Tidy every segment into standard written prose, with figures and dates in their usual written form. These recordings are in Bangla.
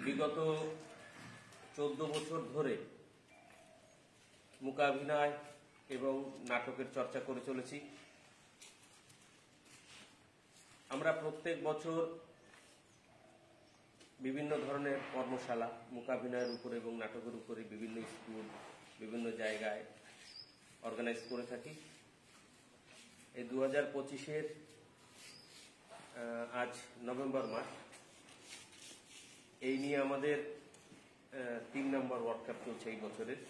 বিগত 14 বছর ধরে মূকাভিনয় এবং নাটকের চর্চা করে চলেছি। আমরা প্রত্যেক বছর বিভিন্ন ধরনের কর্মশালা মূকাভিনয়ের উপরে এবং নাটকের উপরে বিভিন্ন স্কুল বিভিন্ন জায়গায় অর্গানাইজ করে থাকি। এই 2025-এর আজ নভেম্বর মাস, এই নিয়ে আমাদের 3 নম্বর ওয়ার্কশপ চলছে এই বছরের।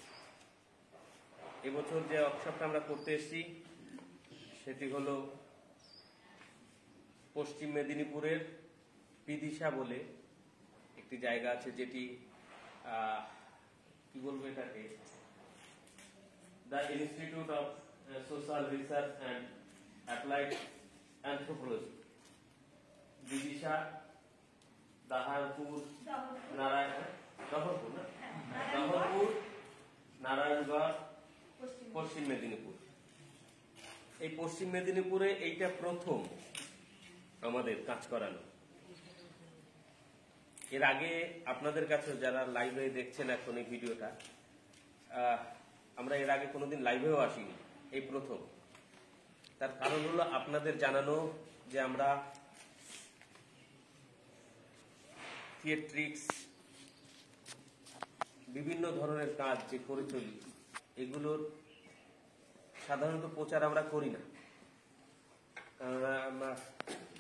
এবছর যে ওয়ার্কশপটা আমরা করতে এসেছি সেটি হলো পশ্চিম মেদিনীপুরের বিদিশা বলে একটি জায়গা আছে, যেটি কি বলবো এটাকে, the institute of social research and applied anthropology, Bidisha, Daharpur, Narayangarh, Paschim Medinipur. এই পশ্চিম মেদিনীপুরে এইটা প্রথম আমাদের কাজ করানো। এর আগে আপনাদের কাছে যারা লাইভে দেখছেন এখন এই ভিডিওটা, আমরা এর আগে কোনোদিন লাইভেও আসিনি, এই প্রথম। তার কারণ হলো আপনাদের জানানো যে আমরা থিয়েট্রিক্স বিভিন্ন ধরনের কাজ যে করে চলি, এগুলোর সাধারণত প্রচার আমরা করি না।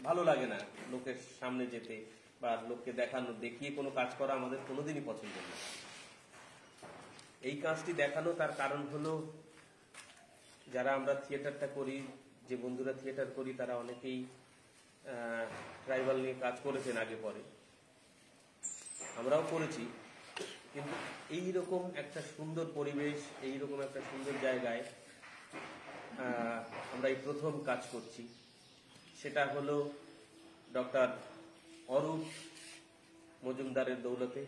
ভালো লাগে না লোকের সামনে যেতে বা লোককে দেখানো, দেখিয়ে কোনো কাজ করা আমাদের কোনোদিনই পছন্দ না। এই কাজটি দেখানো তার কারণ হলো, যারা আমরা থিয়েটারটা করি, যে বন্ধুরা থিয়েটার করি, তারা অনেকেই ট্রাইবাল নিয়ে কাজ করেছেন আগে পরে, আমরাও করেছি। কিন্তু এইরকম একটা সুন্দর পরিবেশ, এইরকম একটা সুন্দর জায়গায় আমরা এই প্রথম কাজ করছি। সেটা হলো ডক্টর অরূপ মজুমদারের দৌলতে।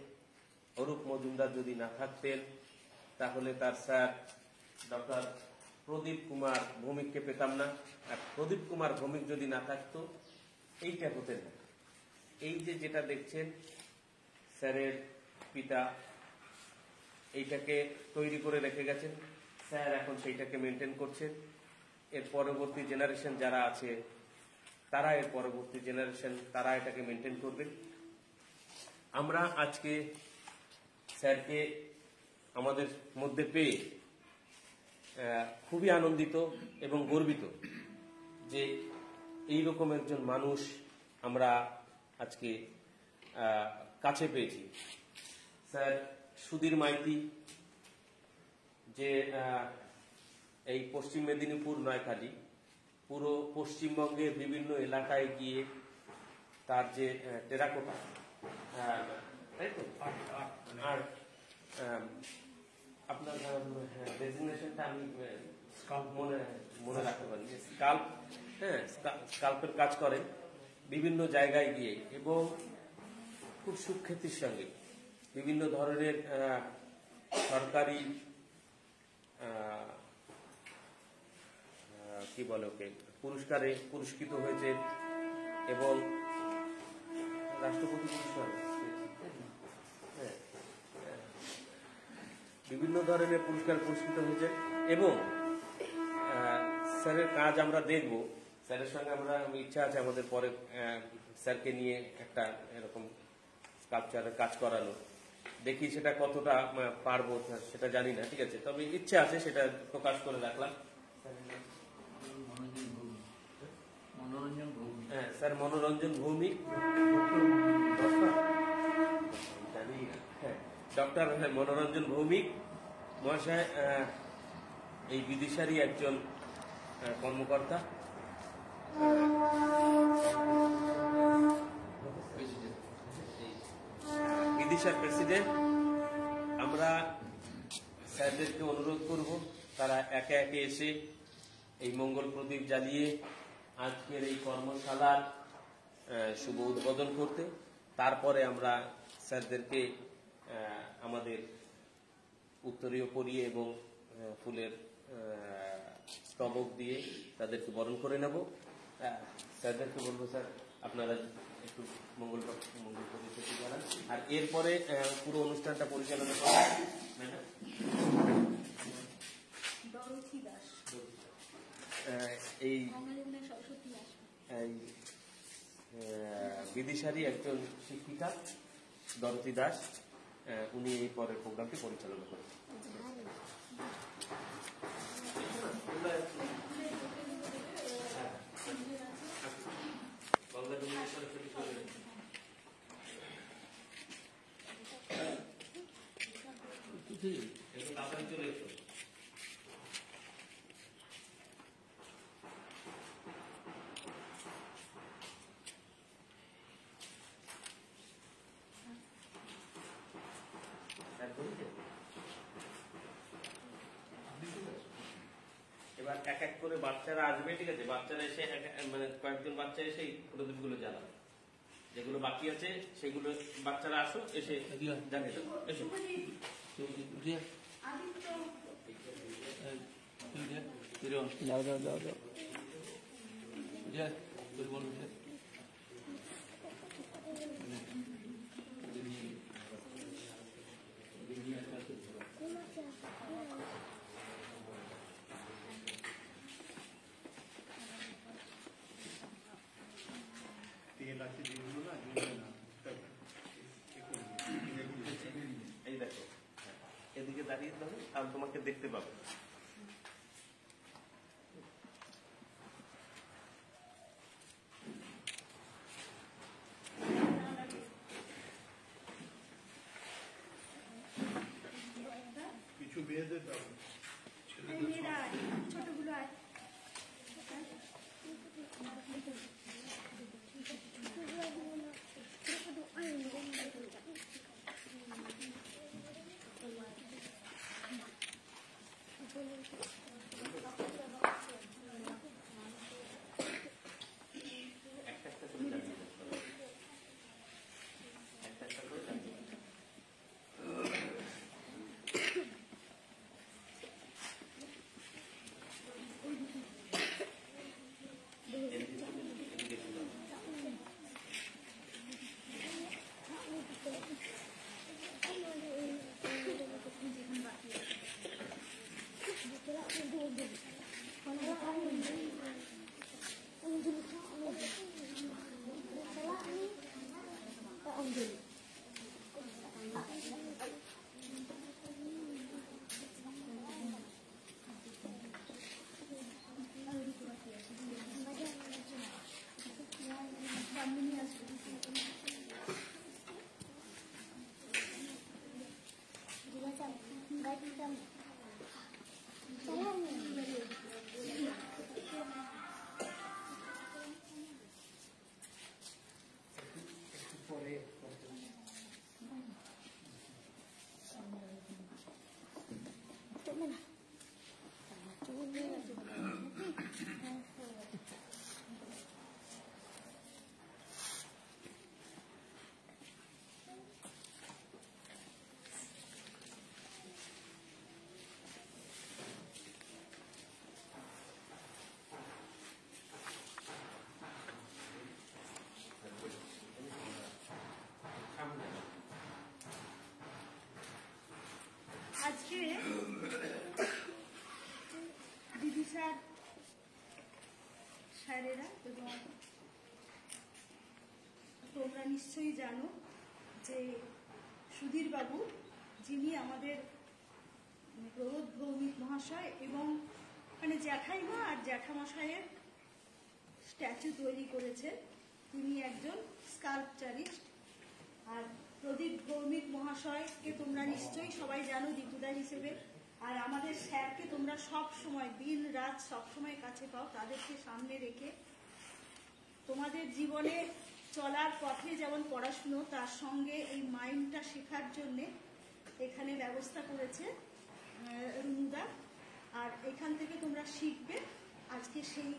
অরূপ মজুমদার যদি না থাকতেন তাহলে তার স্যার ডক্টর প্রদীপ কুমার ভৌমিককে পেতাম না। আর প্রদীপ কুমার ভৌমিক যদি না থাকতো এইটা হতেন না। এই যে যেটা দেখছেন স্যারের পিতা এইটাকে তৈরি করে রেখে গেছেন, স্যার এখন সেইটাকে মেনটেন করছেন। এর পরবর্তী জেনারেশন যারা আছে তারা, এর পরবর্তী জেনারেশন তারা এটাকে মেনটেন করবে। আমরা আজকে স্যারকে আমাদের মধ্যে পেয়ে খুবই আনন্দিত এবং গর্বিত যে এইরকম একজন মানুষ আমরা আজকে কাছে পেয়েছি। স্যার সুধীর মাইতি, যে এই পশ্চিম মেদিনীপুর নয়খালী, পুরো পশ্চিমবঙ্গের বিভিন্ন এলাকায় গিয়ে তার যে টেরাকোটা, তাই তো, আর আপনার ডেজিগনেশনটা আমি মনে রাখতে পারি, স্কাল্প, হ্যাঁ, স্কাল্পের কাজ করেন বিভিন্ন জায়গায় গিয়ে, এবং খুব সুখ্যাতির সঙ্গে বিভিন্ন ধরনের সরকারি কি বলে ওকে, পুরস্কারে পুরস্কৃত হয়েছে এবং রাষ্ট্রপতি পুরস্কার, বিভিন্ন ধরনের পুরস্কার পুরস্কৃত হয়েছে। এবং স্যারের কাজ আমরা দেখব, স্যারের সঙ্গে আমরা ইচ্ছা আছে আমাদের পরে স্যারকে নিয়ে একটা এরকম স্কাল্পচারের কাজ করানো। দেখি সেটা কতটা পারবো সেটা জানি না, ঠিক আছে, তবে ইচ্ছা আছে, সেটা প্রকাশ করে রাখলাম। হ্যাঁ, স্যার মনোরঞ্জন ভৌমিক, ডক্টর মনোরঞ্জন ভৌমিক মহাশয় এই বিদিশারই একজন কর্মকর্তা। বিদিশার প্রেসিডেন্ট। আমরা স্যারদেরকে অনুরোধ করব তারা একে একে এসে এই মঙ্গল প্রদীপ জ্বালিয়ে আজকের এই কর্মশালার শুভ উদ্বোধন করতে। তারপরে আমরা স্যারদেরকে আমাদের উত্তরীয় পরিয়ে এবং ফুলের স্তবক দিয়ে তাদেরকে বরণ করে নেব। স্যারদেরকে বলবো, স্যার আপনারা একটু মঙ্গল প্রতিশ্রুতি জানান। আর এরপরে পুরো অনুষ্ঠানটা পরিচালনা করেন এই বিদিশারী একজন শিক্ষিকা দরতি দাস, উনি এই পরের প্রোগ্রামটি পরিচালনা করেন। চলে এসো। এবার এক এক করে বাচ্চারা আসবে, ঠিক আছে? বাচ্চারা এসে মানে কয়েকজন বাচ্চা এসে প্রদীপ গুলো জ্বালাবে, যেগুলো বাকি আছে সেগুলো বাচ্চারা আসো, এসে জানিয়ে দাও। এসো যাও যাও যাও যাও এই দেখো, এদিকে দাঁড়িয়ে থাকো, আমি তোমাকে দেখতে পাবো। কিছু মেয়েদের দাও, ছোটগুলো আয়। আজকে বিদিশার স্যারেরা এবং তোমরা নিশ্চয়ই জানো যে সুধীর বাবু, যিনি আমাদের প্রবোধ ভৌমিক মহাশয় এবং মানে জ্যাঠাইমা আর জ্যাঠামশাইয়ের স্ট্যাচু তৈরি করেছেন, তিনি একজন স্কাল্পচারিস্ট। আর প্রদীপ ভৌমিক মহাশয়কে তোমরা নিশ্চয়ই সবাই জানো দীপুদা হিসেবে, আর আমাদের স্যারকে তোমরা সব সময় দিন রাত সব সময় কাছে পাও। তাদেরকে সামনে রেখে তোমাদের জীবনে চলার পথে যেমন পড়াশুনো, তার সঙ্গে এই মাইন্ডটা শেখার জন্যে এখানে ব্যবস্থা করেছে রুনুদা। আর এখান থেকে তোমরা শিখবে। আজকে সেই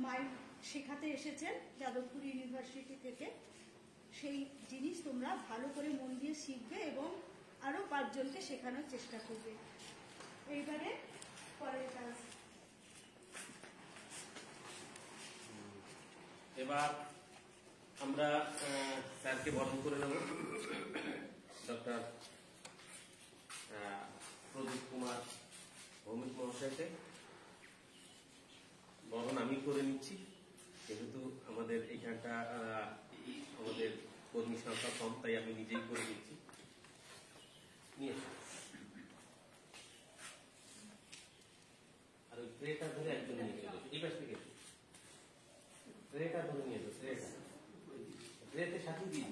মাইন্ড শেখাতে এসেছেন যাদবপুর ইউনিভার্সিটি থেকে। সেই জিনিস তোমরা ভালো করে মন দিয়ে শিখবে এবং আরো 5 জনকে শেখানোর চেষ্টা করবে। এইবারে পরের কাজ। এবার আমরা স্যারকে বরণ করে নেব। ডক্টর প্রদীপ কুমার ভৌমিক মহাশয়কে বরণ আমি করে নিচ্ছি, যেহেতু আমাদের এইখানটা আমাদের কর্মী সংখ্যা কম, তাই আমি নিজেই করে নিচ্ছি। নিয়ে আর ওই ট্রেটা ধরে একজন নিয়ে চলে এই পাশ থেকে ট্রেটা ধরে নিয়ে যাও, ট্রেতে সাথে দিয়ে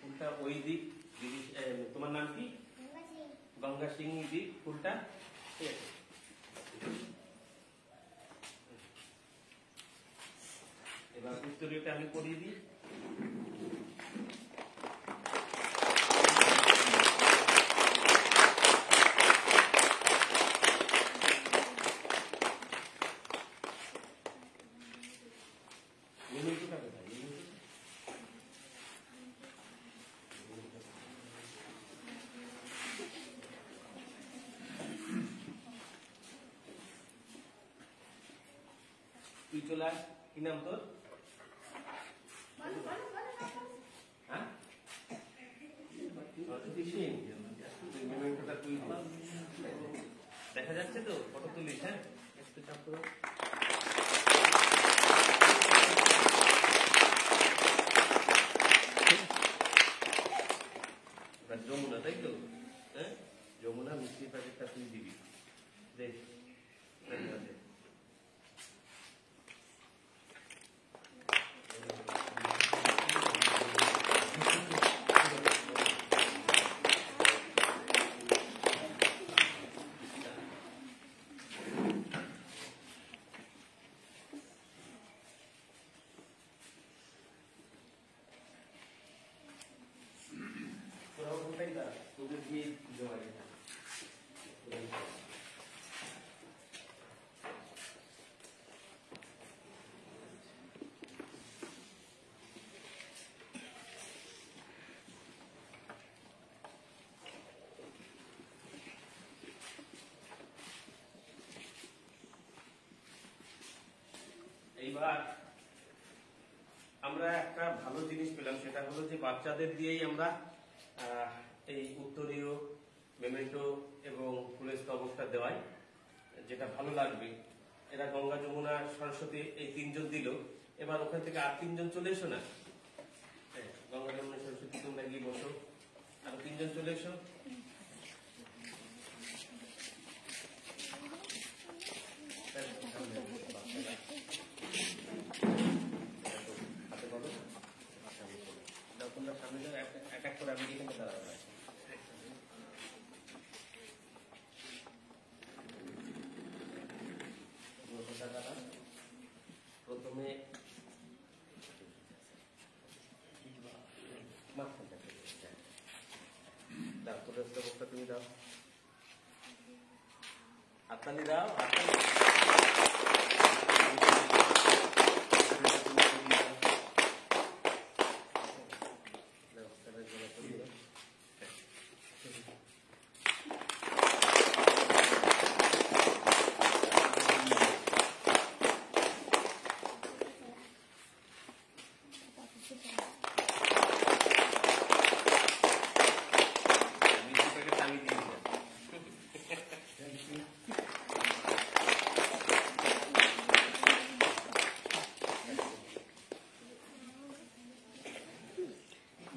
ফুলটা ওই দিক দিদি। তোমার নাম কি? গঙ্গা সিং দিক ফুলটা, ঠিক আছে। এবার উত্তরীয়টা আমি করিয়ে দিই। তুই চলে আস। কি নাম তোর? হ্যাঁ, দেখা যাচ্ছে তো? ফটো তুলিস? হ্যাঁ, একটু চাপ করো। যমুনা, তাই তো? হ্যাঁ, যমুনা মিষ্টির প্যাকেটটা তুই দিবি। দেখ তোদের দিয়ে দেওয়া যায়। এইবার আমরা একটা ভালো জিনিস পেলাম, সেটা হলো যে বাচ্চাদের দিয়েই আমরা এই উত্তরীয়, মেমেন্টো এবং ফুলের স্তবকটা দেওয়াই, যেটা ভালো লাগবে। এরা গঙ্গা, যমুনা, সরস্বতী এই তিনজন দিল। এবার ওখান থেকে আর তিনজন চলে এসো না। গঙ্গা, যমুনা, সরস্বতী তোমরা গিয়ে বসো, আর তিনজন চলে এসো। হাতে বলো, তোমরা সামনে যাও, এক এক করে আমি এখানে দাঁড়াবো। প্রথমে তুমি দাও, হাততালি দাও,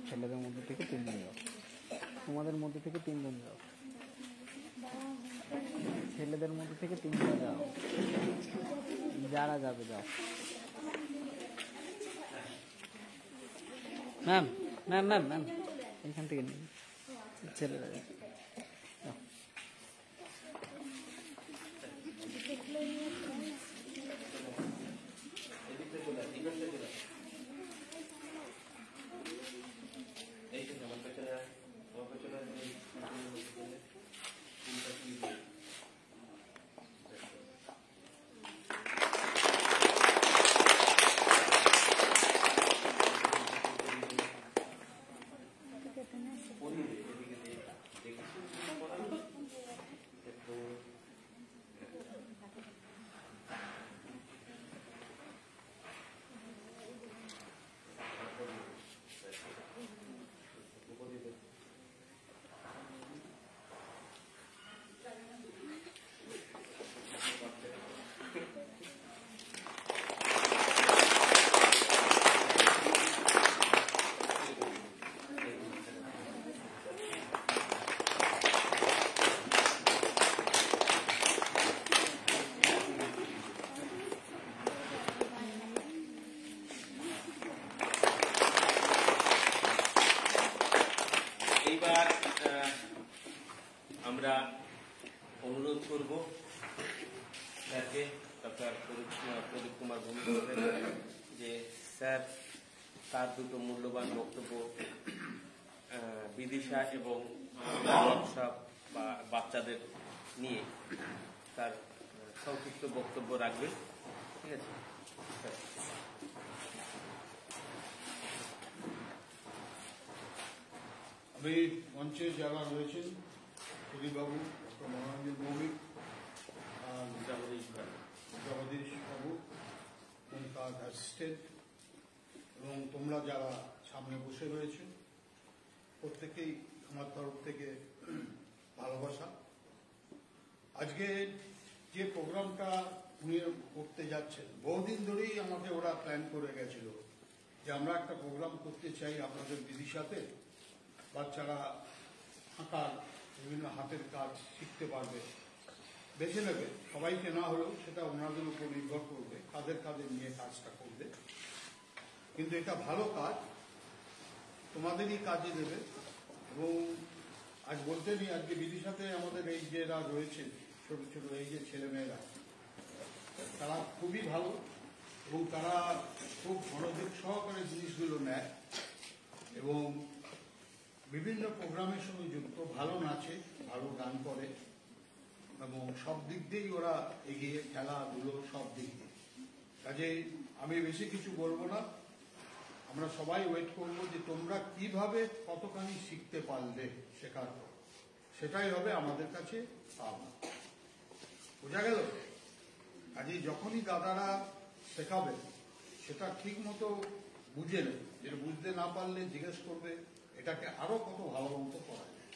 ছেলেদের মধ্যে থেকে 3 জন যাও, তোমাদের মধ্যে থেকে 3 জন যাও, ছেলেদের মধ্যে থেকে 3 জন যাও, যারা যাবে যাও। ম্যাম ম্যাম ম্যাম ম্যাম এখান থেকে নিন, ছেলেরা যাও। আমরা অনুরোধ করব স্যারকে, ডক্টর প্রদীপ কুমার ভৌমিক, যে স্যার তার দুটো মূল্যবান বক্তব্য বিদিশা এবং ওয়ার্কশপ বা বাচ্চাদের নিয়ে তার সংক্ষিপ্ত বক্তব্য রাখবেন। ঠিক আছে স্যার। আমি মঞ্চে যারা রয়েছেন, প্রদীপবাবু, ডক্টর মনোরঞ্জন ভৌমিক, জগদীশ বাবু এবং তার অ্যাসিস্ট্যান্ট, এবং তোমরা যারা সামনে বসে রয়েছে, প্রত্যেকেই আমার তরফ থেকে ভালোবাসা। আজকে যে প্রোগ্রামটা উনি করতে যাচ্ছেন, বহুদিন ধরেই আমাকে ওরা প্ল্যান করে গেছিল যে আমরা একটা প্রোগ্রাম করতে চাই আপনাদের বিদিশাতে, বাচ্চারা আঁকার বিভিন্ন হাতের কাজ শিখতে পারবে, বেছে নেবে, সবাইকে না হলেও সেটা ওনাদের উপর নির্ভর করবে কাদের কাদের নিয়ে কাজটা করবে। কিন্তু এটা ভালো কাজ, তোমাদেরই কাজে দেবে। এবং আজ বলতে নেই, আজকে বিদিশাতে আমাদের এই যেরা রয়েছে ছোট ছোট এই যে ছেলেমেয়েরা, তারা খুবই ভালো এবং তারা খুব মনোযোগ সহকারে জিনিসগুলো নেয় এবং বিভিন্ন প্রোগ্রামের সঙ্গে যুক্ত, ভালো নাচে, ভালো গান করে এবং সব দিক দিয়েই ওরা এগিয়ে, খেলাধুলো সব দিক দিয়ে। কাজেই আমি বেশি কিছু বলবো না, আমরা সবাই ওয়েট করবো যে তোমরা কিভাবে কতখানি শিখতে পারলে শেখার পর, সেটাই হবে আমাদের কাছে পাওনা। বোঝা গেল? কাজেই যখনই দাদারা শেখাবে সেটা ঠিক মতো বুঝে নেবে, যেটা বুঝতে না পারলে জিজ্ঞেস করবে, এটাকে আরো কত ভালো মতো করা যায়।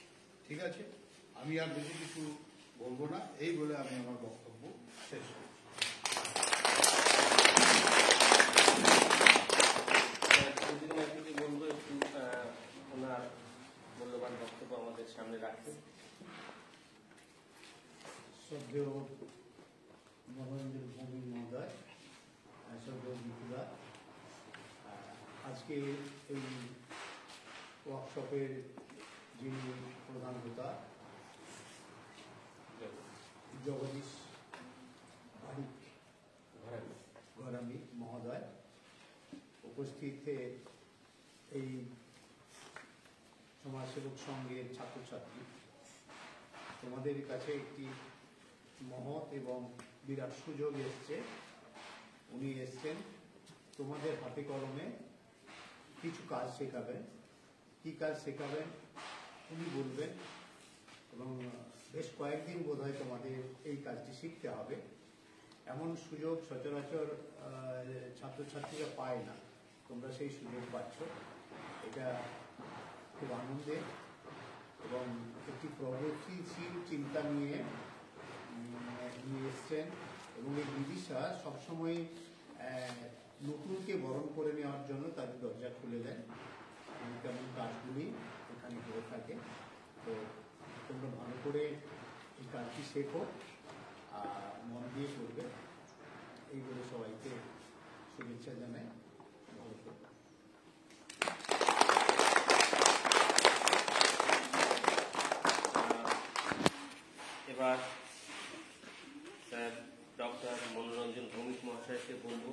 ঠিক আছে, আমি আর বেশি কিছু বলবো না, এই বলে আমি আমার বক্তব্য শেষ করছি। বলবো একটু ওনার মূল্যবান বক্তব্য আমাদের সামনে রাখতে। শ্রদ্ধেয় মনোরঞ্জন ভৌমিক মহোদয়, শ্রদ্ধেয় মিথুলা, আজকে এই ওয়ার্কশপের যিনি প্রধান হোতা জগদীশ বারিক ঘরামি মহোদয়, উপস্থিত এই সমাজসেবক সংঘের ছাত্রছাত্রী, তোমাদের কাছে একটি মহৎ এবং বিরাট সুযোগ এসছে। উনি এসছেন তোমাদের হাতে কলমে কিছু কাজ শেখাবেন। কি কাজ শেখাবেন উনি বলবেন, এবং বেশ কয়েকদিন বোধহয় তোমাদের এই কাজটি শিখতে হবে। এমন সুযোগ সচরাচর ছাত্রছাত্রীরা পায় না, তোমরা সেই সুযোগ পাচ্ছ। এটা খুব আনন্দের এবং একটি প্রগতিশীল চিন্তা নিয়ে এসছেন। এবং এই বিদিশা সবসময় নতুনকে বরণ করে নেওয়ার জন্য তাদের দরজা খুলে দেন, তেমন কাজগুলি এখানে হয়ে থাকে। তো তোমরা ভালো করে এই কাজটি শেখো আর মন দিয়ে করবে, এই বলে সবাইকে শুভেচ্ছা জানাই। ভালো করবে। এবার স্যার ডক্টর মনোরঞ্জন ভৌমিক মহাশয়কে বলবো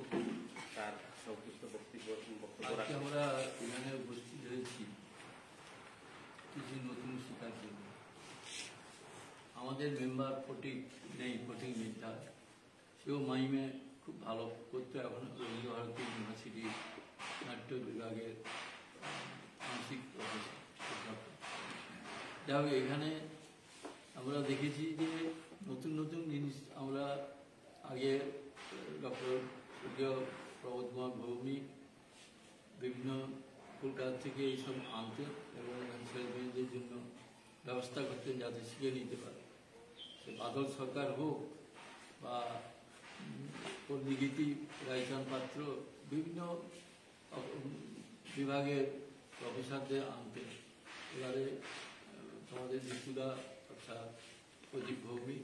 তার সংক্ষিপ্ত বক্তব্য আজকে রাখতে। আমরা এখানে উপস্থিত হয়েছি কিছু নতুন শেখার জন্য। আমাদের মেম্বার ফটিক নেই, ফটিক মিথ্যা, সেও মাইমে খুব ভালো করতো। এখন রবীন্দ্রভারতী ইউনিভার্সিটি নাট্য বিভাগের মিউজিক প্রফেসর। যাই হোক, এখানে আমরা দেখেছি যে নতুন নতুন জিনিস আমরা আগে ডক্টর সূর্য প্রবোধ কুমার ভৌমিক বিভিন্ন কলকাতা থেকে এইসব আনতেন এবং ছেলেমেয়েদের জন্য ব্যবস্থা করতেন যাতে শিখে নিতে পারে। সে বাদল সরকার হোক বা পল্লীগীতি রায়চাঁদ পাত্র, বিভিন্ন বিভাগের প্রফেসরদের আনতেন। এবারে তোমাদের দিকুদা অর্থাৎ প্রদীপ ভৌমিক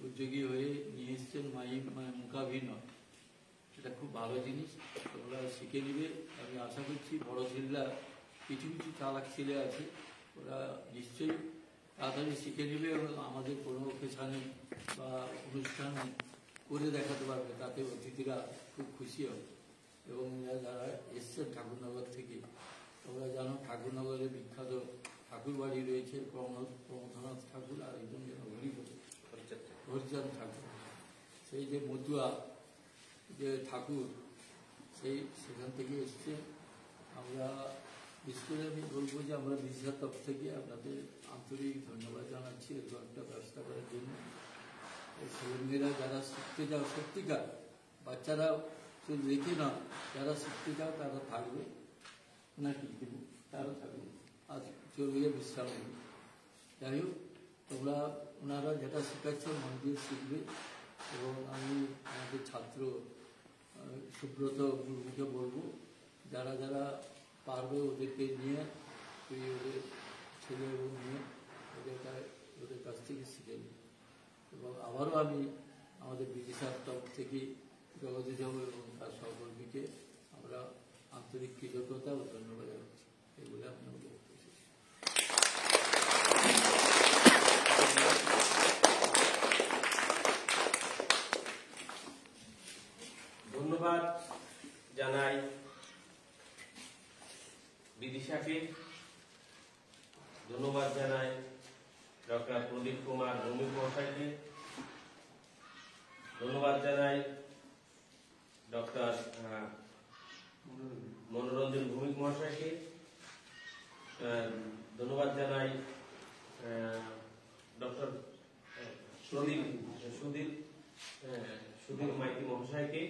উদ্যোগী হয়ে নিয়ে এসছেন মাইম মুখাভিনয়। এটা খুব ভালো জিনিস, তোমরা শিখে নিবে। আমি আশা করছি বড় ছেলেরা, কিছু কিছু চালাক ছেলে আছে, ওরা নিশ্চয়ই তাড়াতাড়ি শিখে নেবে এবং আমাদের কোনো অকেশনে বা অনুষ্ঠানে করে দেখাতে পারবে, তাতে অতিথিরা খুব খুশি হবে। এবং যারা এসছেন ঠাকুরনগর থেকে, তোমরা জানো ঠাকুরনগরে বিখ্যাত ঠাকুর বাড়ি রয়েছে প্রমথনাথ ঠাকুর আর একজন হরিচাঁদ ঠাকুর। সেই যে মতুয়া যে ঠাকুর সেখান থেকে এসছে। আমরা বিশেষ করে আমি বলবো যে আমরা বিদেশের তরফ থেকে আপনাদের আন্তরিক ধন্যবাদ জানাচ্ছি এরকম একটা ব্যবস্থা করার জন্য। ছেলেমেয়েরা যারা শিখতে যাও, সত্যিকার বাচ্চারা শুধু দেখি না, যারা শিখতে যাও তারা থাকবে নাকি, তারা থাকবে আর চলে বিশ্রাম নেবে। যাই হোক, তোমরা ওনারা যেটা শেখাচ্ছ মন দিয়ে শিখবে। এবং আমি আমাদের ছাত্র সুব্রত মুর্মুকে বলবো, যারা যারা পারবে ওদেরকে নিয়ে ওদের ছেলে এবং নিয়ে ওদের কাছ থেকে শিখে নিই। এবং আবারও আমি আমাদের বিদিশার তরফ থেকে জগদীশবাবু এবং তার সহকর্মীকে আমরা আন্তরিক কৃতজ্ঞতা ও ধন্যবাদ জানাচ্ছি। এগুলো আপনার ধন্যবাদ জানাই বিদিশাকে, ধন্যবাদ জানাই ডক্টর প্রদীপ কুমার ভৌমিক মহাশয়কে, ধন্যবাদ জানাই ডক্টর মনোরঞ্জন ভৌমিক মহাশয়কে, ধন্যবাদ জানাই ডক্টর সুধীর মাইতি মহাশয়কে,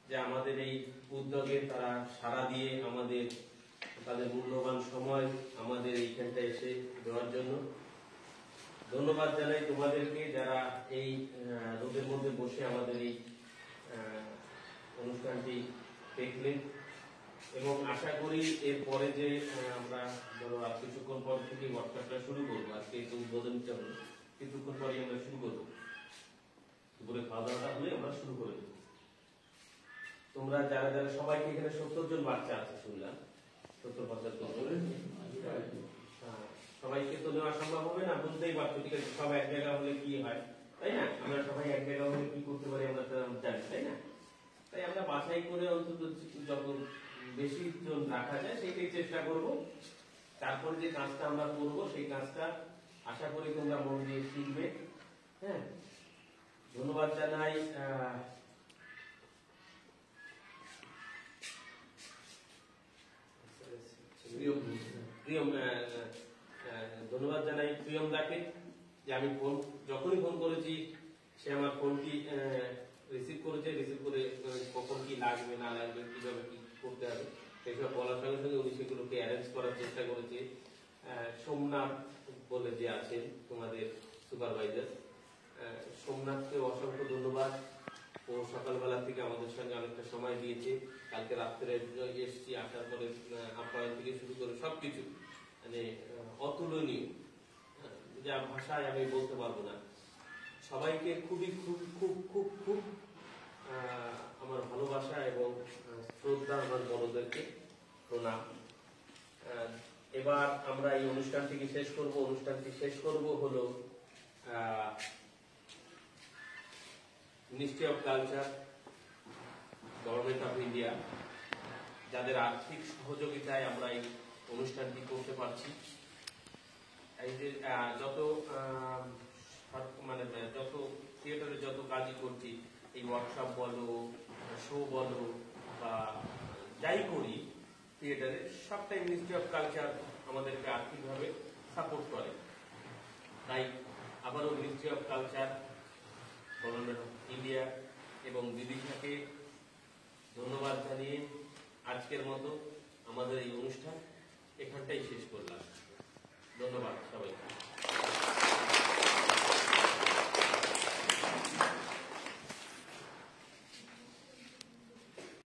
যে আমাদের এই উদ্যোগে তারা সাড়া দিয়ে আমাদের তাদের মূল্যবান সময় আমাদের এইখানটা এসে দেওয়ার জন্য। ধন্যবাদ জানাই তোমাদেরকে যারা এই রোদের মধ্যে বসে আমাদের এই অনুষ্ঠানটি দেখলেন। এবং আশা করি এরপরে যে আমরা ধরো আর কিছুক্ষণ পর থেকে ওয়ার্কশপটা শুরু করবো, আজকে একটু উদ্বোধনটা হলো, কিছুক্ষণ পরে আমরা শুরু করবো, দুপুরে খাওয়া দাওয়াটা হলে আমরা শুরু করে দেবো। তোমরা যারা যারা সবাইকে এখানে 70 জন বাচ্চা আছে শুনলাম, 70-75 সবাইকে তো নেওয়া সম্ভব হবে না, বুঝতেই পারছো। ঠিক আছে, সব এক জায়গা হলে কি হয়, তাই না? আমরা সবাই এক জায়গা হলে কি করতে পারি আমরা জানি, তাই না? তাই আমরা বাছাই করে অন্তত যত বেশি জন রাখা যায় সেইটাই চেষ্টা করব। তারপরে যে কাজটা আমরা করবো সেই কাজটা আশা করি তোমরা মন দিয়ে শিখবে। হ্যাঁ, ধন্যবাদ জানাই ধন্যবাদ জানাই প্রিয়ম দাকে, যে আমি যখনই ফোন করেছি সে আমার ফোনটি রিসিভ করেছে, রিসিভ করে কখন কি লাগবে না লাগবে, কিভাবে কি করতে হবে সেসব বলার সঙ্গে সঙ্গে উনি সেগুলোকে অ্যারেঞ্জ করার চেষ্টা করেছে। সোমনাথ বলে যে আছেন তোমাদের সুপারভাইজার, সোমনাথকে অসংখ্য ধন্যবাদ। ও সকালবেলা থেকে আমাদের সঙ্গে অনেকটা সময় দিয়েছে। কালকে রাত্রে এসছি, আসার পরে আপ্যায়ন থেকে শুরু করে সবকিছু মানে অতুলনীয়, যা ভাষায় আমি বলতে পারবো না। সবাইকে খুবই খুব খুব খুব খুব আমার ভালোবাসা এবং শ্রদ্ধা, আমার বড়দেরকে প্রণাম। এবার আমরা এই অনুষ্ঠানটিকে শেষ করব। অনুষ্ঠানটি শেষ করব হলো ministry of culture, government of India, যাদের আর্থিক সহযোগিতায় আমরা এই অনুষ্ঠানটি করতে পারছি। এই যে যত যত থিয়েটারে যত কাজই করছি, এই ওয়ার্কশপ বলো, শো বলো বা যাই করি থিয়েটারে, সবটাই মিনিস্ট্রি অফ কালচার আমাদেরকে আর্থিকভাবে সাপোর্ট করে। তাই আবারও ministry of culture, government of India এবং বিদিশাকে ধন্যবাদ জানিয়ে আজকের মতো আমাদের এই অনুষ্ঠান এখানটাই শেষ করলাম। ধন্যবাদ সবাইকে।